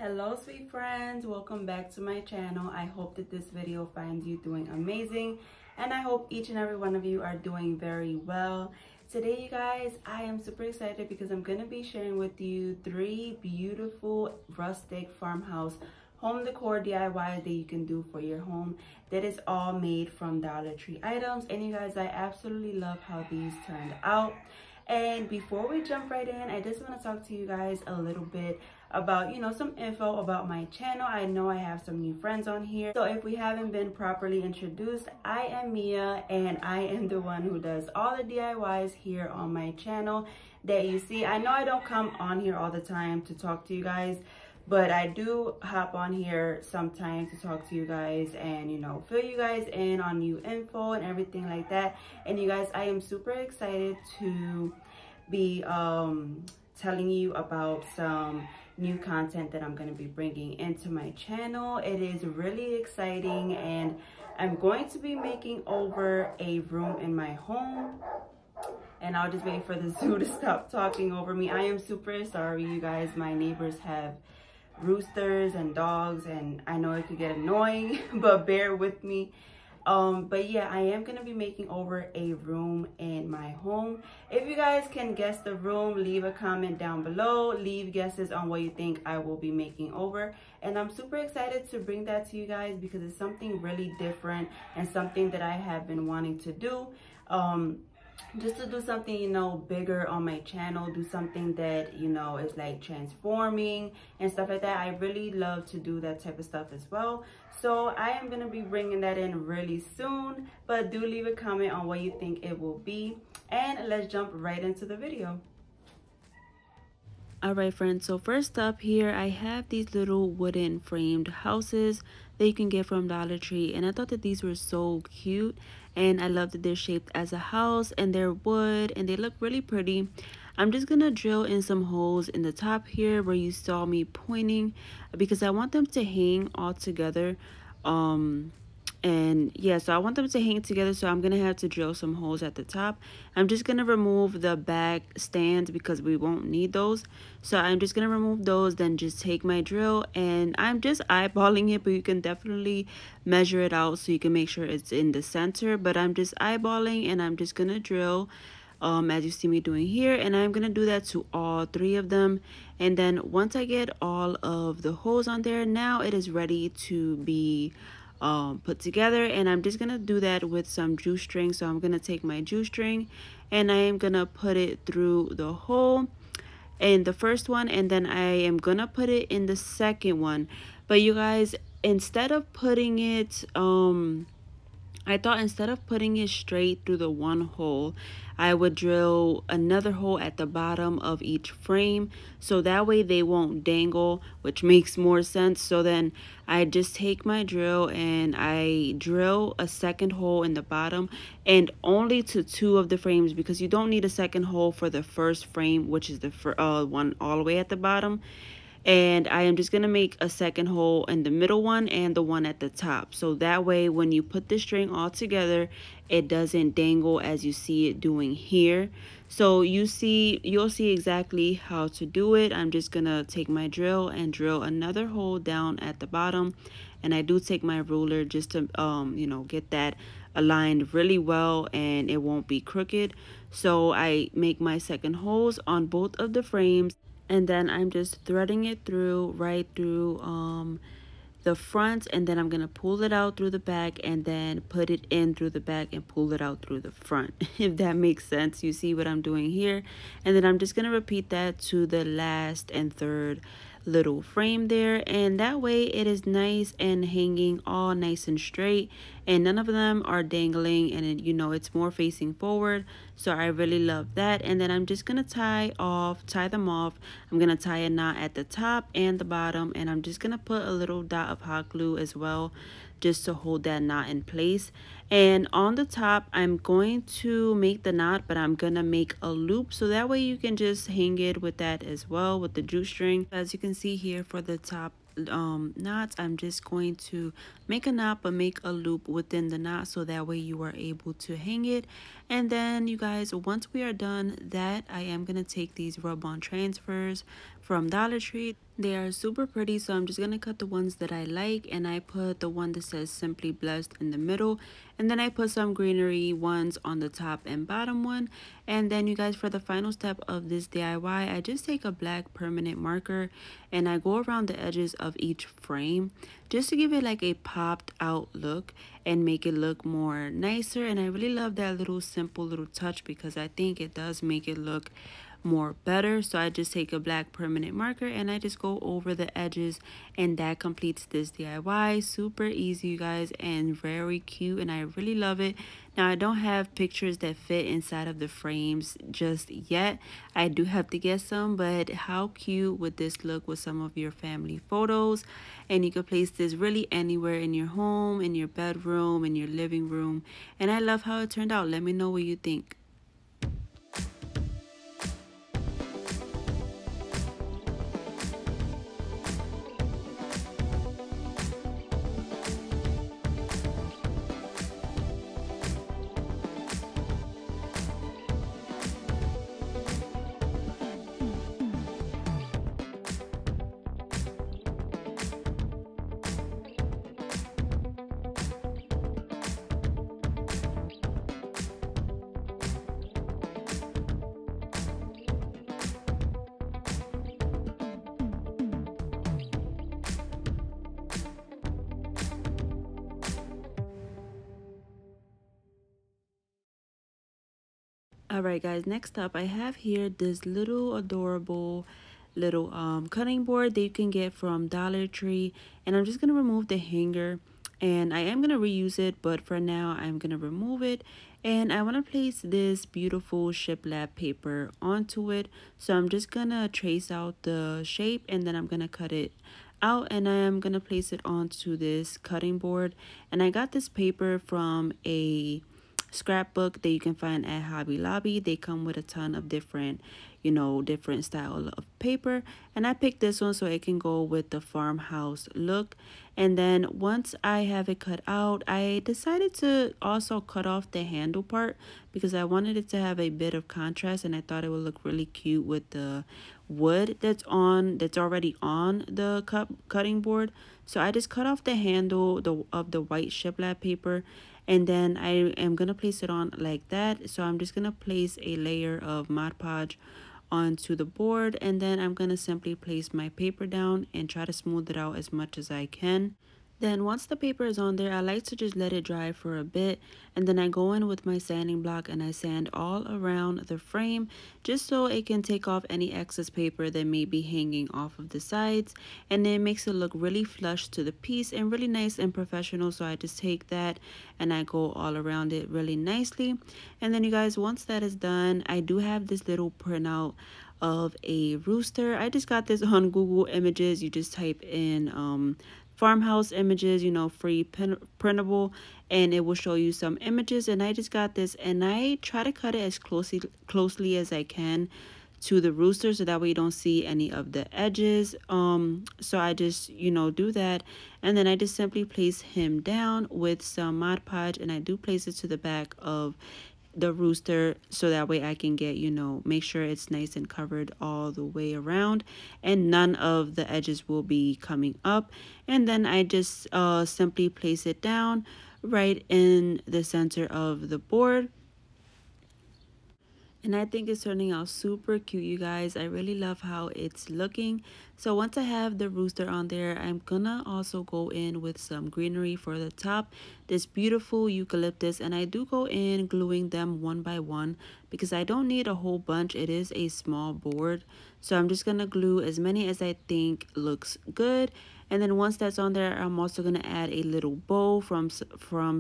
Hello sweet friends, welcome back to my channel. I hope that this video finds you doing amazing, and I hope each and every one of you are doing very well. Today you guys, I am super excited because I'm going to be sharing with you 3 beautiful rustic farmhouse home decor DIYs that you can do for your home that is all made from Dollar Tree items. And you guys, I absolutely love how these turned out. And before we jump right in, I just want to talk to you guys a little bit about, some info about my channel. I know I have some new friends on here. So if we haven't been properly introduced, I am Mia, and I am the one who does all the DIYs here on my channel that you see. I know I don't come on here all the time to talk to you guys, but I do hop on here sometimes to talk to you guys and, fill you guys in on new info and everything like that. And you guys, I am super excited to be telling you about some new content that I'm going to be bringing into my channel. It is really exciting, and I'm going to be making over a room in my home. And I'll just wait for the zoo to stop talking over me. I am super sorry, you guys. My neighbors have roosters and dogs, and I know it could get annoying, but bear with me. But yeah, I am gonna be making over a room in my home. If you guys can guess the room, leave a comment down below. Leave guesses on what you think I will be making over, and I'm super excited to bring that to you guys because it's something really different and something that I have been wanting to do. Just to do something, bigger on my channel, do something that, is like transforming and stuff like that. I really love to do that type of stuff as well. So I am going to be bringing that in really soon, but do leave a comment on what you think it will be. And let's jump right into the video. Alright friends, so first up here I have these little wooden framed houses that you can get from Dollar Tree, and I thought that these were so cute, and I love that they're shaped as a house and they're wood and they look really pretty. I'm just gonna drill in some holes in the top here where you saw me pointing because I want them to hang all together. And yeah, so I want them to hang together, so I'm gonna have to drill some holes at the top. I'm just gonna remove the back stands because we won't need those, so I'm just gonna remove those, then just take my drill, and I'm just eyeballing it, but you can definitely measure it out so you can make sure it's in the center. But I'm just eyeballing, and I'm just gonna drill as you see me doing here, and I'm gonna do that to all 3 of them. And then once I get all of the holes on there, now it is ready to be put together, and I'm just gonna do that with some juice string. So I'm gonna take my juice string and I am gonna put it through the hole in the first one, and then I am gonna put it in the second one. But you guys, instead of putting it I thought instead of putting it straight through the one hole, I would drill another hole at the bottom of each frame, so that way they won't dangle, which makes more sense. So then I just take my drill and I drill a second hole in the bottom, and only to 2 of the frames, because you don't need a second hole for the first frame, which is the one all the way at the bottom. And I am just going to make a second hole in the middle one and the one at the top, so that way when you put the string all together, it doesn't dangle as you see it doing here. So you'll see exactly how to do it. I'm just going to take my drill and drill another hole down at the bottom, and I do take my ruler just to get that aligned really well and it won't be crooked. So I make my second holes on both of the frames, and then I'm just threading it through right through the front, and then I'm gonna pull it out through the back and then put it in through the back and pull it out through the front, if that makes sense. You see what I'm doing here, and then I'm just gonna repeat that to the last and third little frame there, and that way it is nice and hanging all nice and straight, and none of them are dangling, and it's more facing forward. So I really love that. And then I'm just gonna tie them off. I'm gonna tie a knot at the top and the bottom, and I'm just gonna put a little dot of hot glue as well, just to hold that knot in place. And on the top, I'm going to make the knot, but I'm gonna make a loop, so that way you can just hang it with that as well, with the jute string. As you can see here for the top knots, I'm just going to make a knot but make a loop within the knot, so that way you are able to hang it. And then you guys, once we are done that, I am gonna take these rub-on transfers from Dollar Tree. They are super pretty, so I'm just gonna cut the ones that I like, and I put the one that says Simply Blessed in the middle, and then I put some greenery ones on the top and bottom one. And then you guys, for the final step of this DIY, I just take a black permanent marker and I go around the edges of each frame just to give it like a popped out look and make it look more nicer. And I really love that little simple little touch because I think it does make it look more better. So I just take a black permanent marker and I just go over the edges, and that completes this DIY. Super easy, you guys, and very cute, and I really love it. Now, I don't have pictures that fit inside of the frames just yet. I do have to get some, but how cute would this look with some of your family photos? And you can place this really anywhere in your home, in your bedroom, in your living room. And I love how it turned out. Let me know what you think. Alright guys, next up I have here this little adorable little cutting board that you can get from Dollar Tree, and I'm just going to remove the hanger, and I am going to reuse it, but for now I'm going to remove it. And I want to place this beautiful shiplap paper onto it, so I'm just going to trace out the shape and then I'm going to cut it out, and I am going to place it onto this cutting board. And I got this paper from a scrapbook that you can find at Hobby Lobby. They come with a ton of different, different style of paper, and I picked this one so it can go with the farmhouse look. And then once I have it cut out, I decided to also cut off the handle part because I wanted it to have a bit of contrast, and I thought it would look really cute with the wood that's already on the cutting board. So I just cut off the handle of the white shiplap paper, and then I am going to place it on like that. So I'm just going to place a layer of Mod Podge onto the board, and then I'm going to simply place my paper down and try to smooth it out as much as I can. Then once the paper is on there, I like to just let it dry for a bit, and then I go in with my sanding block and I sand all around the frame just so it can take off any excess paper that may be hanging off of the sides, and it makes it look really flush to the piece and really nice and professional. So I just take that and I go all around it really nicely. And then you guys, once that is done, I do have this little printout of a rooster. I just got this on Google Images. You just type in farmhouse images, free printable, and it will show you some images. And I just got this, and I try to cut it as closely as I can to the rooster so that way you don't see any of the edges. So I just do that, and then I just simply place him down with some Mod Podge, and I do place it to the back of the rooster so that way I can get, make sure it's nice and covered all the way around and none of the edges will be coming up. And then I just simply place it down right in the center of the board. And I think it's turning out super cute, you guys. I really love how it's looking. So once I have the rooster on there, I'm gonna also go in with some greenery for the top, this beautiful eucalyptus, and I do go in gluing them one by one because I don't need a whole bunch. It is a small board, so I'm just gonna glue as many as I think looks good. And then once that's on there, I'm also going to add a little bow from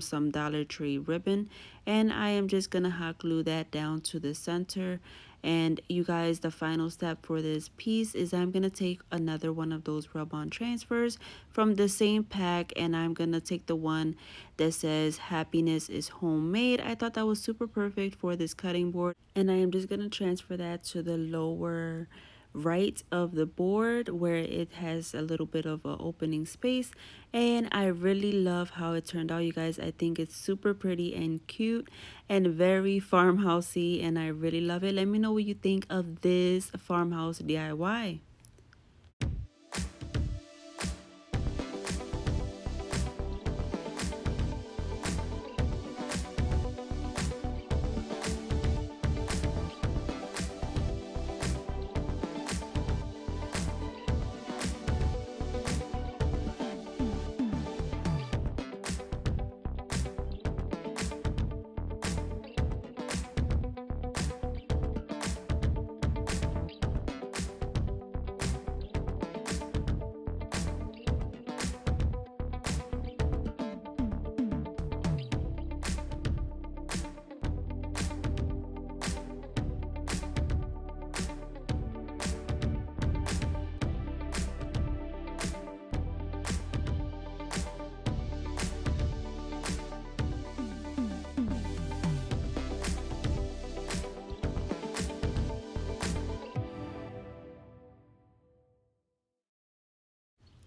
some Dollar Tree ribbon. And I am just going to hot glue that down to the center. And you guys, the final step for this piece is I'm going to take another one of those rub-on transfers from the same pack. And I'm going to take the one that says happiness is homemade. I thought that was super perfect for this cutting board. And I am just going to transfer that to the lower right of the board where it has a little bit of a opening space, and I really love how it turned out, you guys. I think it's super pretty and cute and very farmhousey, and I really love it. Let me know what you think of this farmhouse DIY.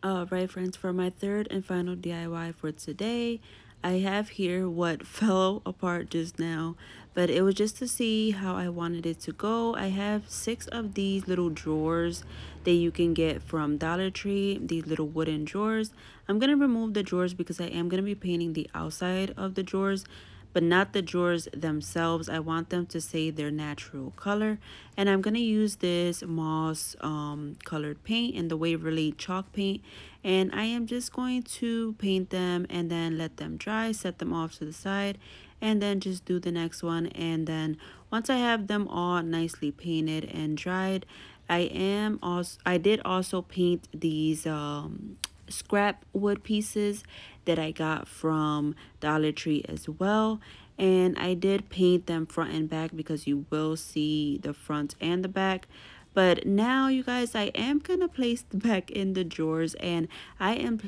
Alright friends, for my third and final DIY for today, I have here what fell apart just now, but it was just to see how I wanted it to go. I have 6 of these little drawers that you can get from Dollar Tree, these little wooden drawers. I'm going to remove the drawers because I am going to be painting the outside of the drawers, but not the drawers themselves. I want them to stay their natural color, and I'm gonna use this moss colored paint in the Waverly chalk paint, and I am just going to paint them and then let them dry, set them off to the side, and then just do the next one. And then once I have them all nicely painted and dried, I did also paint these scrap wood pieces that I got from Dollar Tree as well, and I did paint them front and back because you will see the front and the back. But now you guys, I am gonna place the back in the drawers, and I am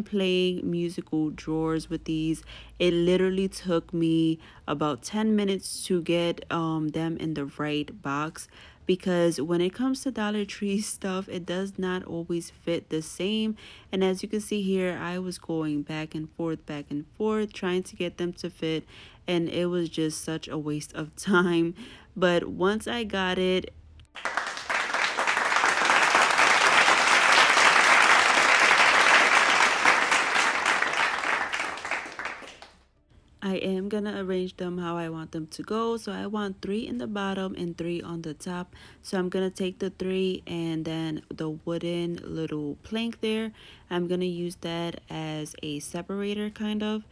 playing musical drawers with these. It literally took me about 10 minutes to get them in the right box, because when it comes to Dollar Tree stuff, it does not always fit the same. And as you can see here, I was going back and forth trying to get them to fit, and it was just such a waste of time. But once I got it, I am gonna arrange them how I want them to go. So I want 3 in the bottom and 3 on the top. So I'm gonna take the 3 and then the wooden little plank there, I'm gonna use that as a separator kind of,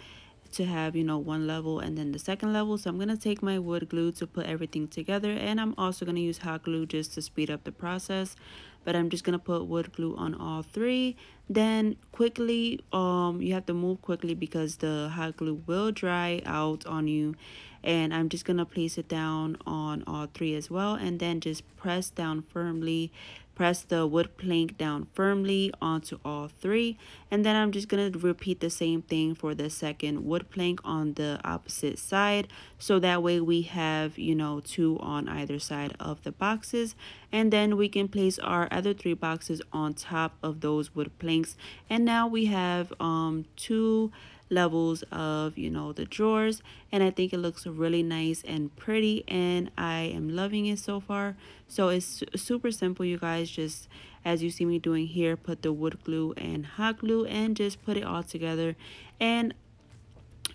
to have, you know, one level and then the second level. So I'm going to take my wood glue to put everything together, and I'm also going to use hot glue just to speed up the process. But I'm just going to put wood glue on all 3. Then quickly, you have to move quickly because the hot glue will dry out on you. And I'm just going to place it down on all 3 as well, and then just press down firmly, press the wood plank down firmly onto all 3. And then I'm just going to repeat the same thing for the second wood plank on the opposite side, so that way we have, you know, 2 on either side of the boxes. And then we can place our other 3 boxes on top of those wood planks, and now we have 2 levels of, you know, the drawers. And I think it looks really nice and pretty, and I am loving it so far. So it's super simple, you guys. Just as you see me doing here, put the wood glue and hot glue and just put it all together. And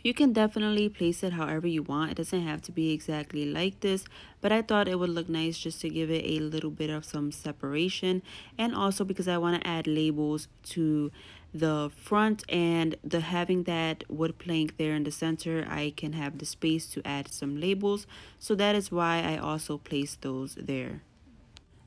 you can definitely place it however you want. It doesn't have to be exactly like this, but I thought it would look nice just to give it a little bit of some separation, and also because I want to add labels to the front, and the having that wood plank there in the center, I can have the space to add some labels. So that is why I also placed those there.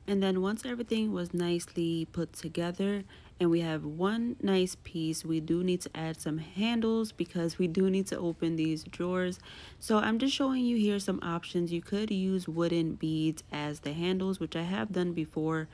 And then once everything was nicely put together and we have one nice piece, we do need to add some handles because we do need to open these drawers. So I'm just showing you here some options. You could use wooden beads as the handles, which I have done before,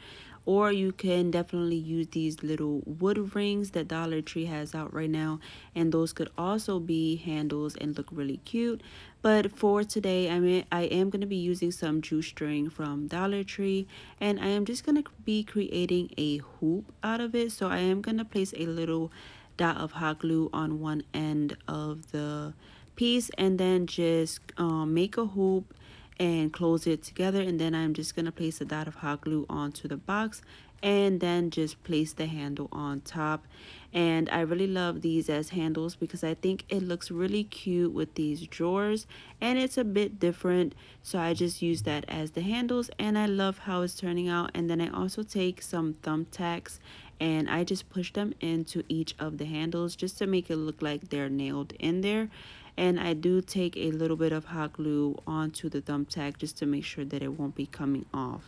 or you can definitely use these little wood rings that Dollar Tree has out right now, and those could also be handles and look really cute. But for today, I am going to be using some jute string from Dollar Tree, and I am just going to be creating a hoop out of it. So I am going to place a little dot of hot glue on one end of the piece, and then just make a hoop and close it together. And then I'm just going to place a dot of hot glue onto the box, and then just place the handle on top. And I really love these as handles because I think it looks really cute with these drawers, and it's a bit different, so I just use that as the handles, and I love how it's turning out. And then I also take some thumbtacks and I just push them into each of the handles just to make it look like they're nailed in there. And I do take a little bit of hot glue onto the thumbtack just to make sure that it won't be coming off.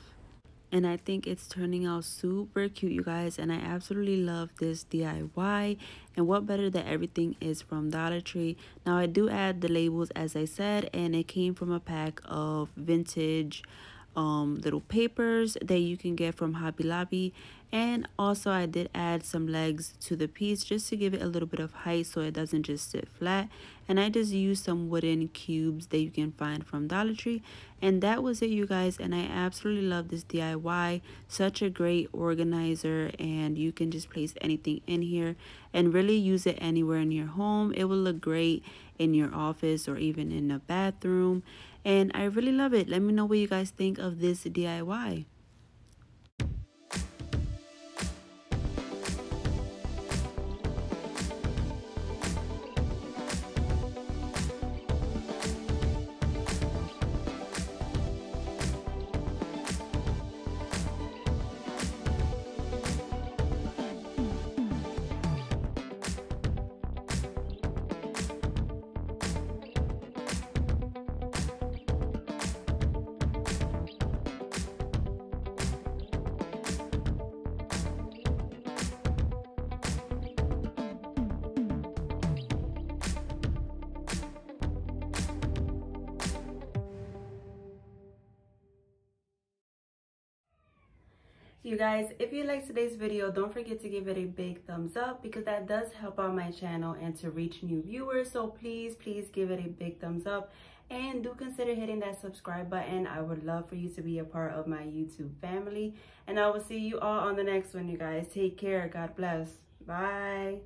And I think it's turning out super cute, you guys, and I absolutely love this DIY. And what better that everything is from Dollar Tree. Now I do add the labels, as I said, and it came from a pack of vintage little papers that you can get from Hobby Lobby. And also I did add some legs to the piece just to give it a little bit of height so it doesn't just sit flat. And I just used some wooden cubes that you can find from Dollar Tree, and that was it, you guys. And I absolutely love this DIY. Such a great organizer, and you can just place anything in here and really use it anywhere in your home. It will look great in your office or even in a bathroom, and I really love it. Let me know what you guys think of this DIY. You guys, if you liked today's video, don't forget to give it a big thumbs up because that does help out my channel and to reach new viewers. So please give it a big thumbs up, and do consider hitting that subscribe button. I would love for you to be a part of my YouTube family, and I will see you all on the next one, you guys. Take care. God bless. Bye.